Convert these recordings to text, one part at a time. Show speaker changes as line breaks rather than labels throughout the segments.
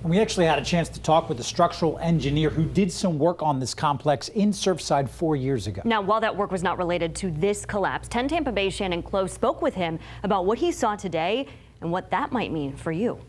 We actually had a chance to talk with a structural engineer who did some work on this complex in Surfside 4 years ago.
Now, while that work was not related to this collapse, 10 Tampa Bay Shannon Close spoke with him about what he saw today and what that might mean for you.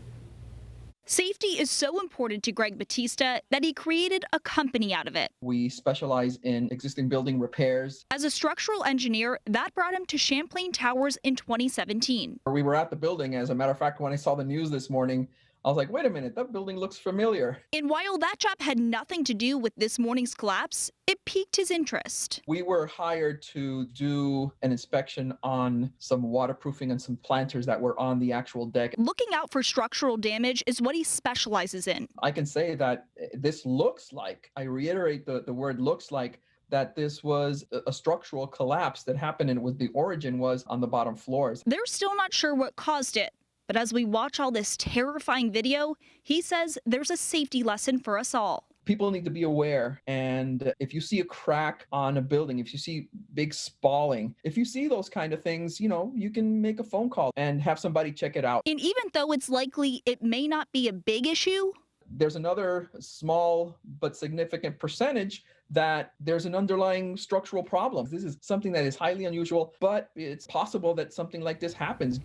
Safety is so important to Greg Batista that he created a company out of it.
We specialize in existing building repairs.
As a structural engineer, that brought him to Champlain Towers in 2017.
We were at the building. As a matter of fact, when I saw the news this morning, I was like, wait a minute, that building looks familiar.
And while that job had nothing to do with this morning's collapse, it piqued his interest.
We were hired to do an inspection on some waterproofing and some planters that were on the actual deck.
Looking out for structural damage is what he specializes in.
I can say that this looks like, I reiterate the word looks like, that this was a structural collapse that happened and the origin was on the bottom floors.
They're still not sure what caused it. But as we watch all this terrifying video, he says there's a safety lesson for us all.
People need to be aware, and if you see a crack on a building, if you see big spalling, if you see those kind of things, you can make a phone call and have somebody check it out.
And even though it's likely it may not be a big issue,
there's another small but significant percentage that there's an underlying structural problem. This is something that is highly unusual, but it's possible that something like this happens.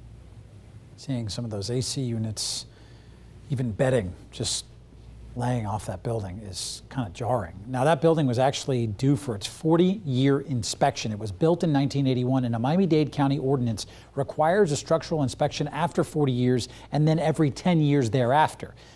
Seeing some of those AC units, even bedding, just laying off that building is kind of jarring. Now, that building was actually due for its 40-year inspection. It was built in 1981, and a Miami-Dade County ordinance requires a structural inspection after 40 years and then every 10 years thereafter.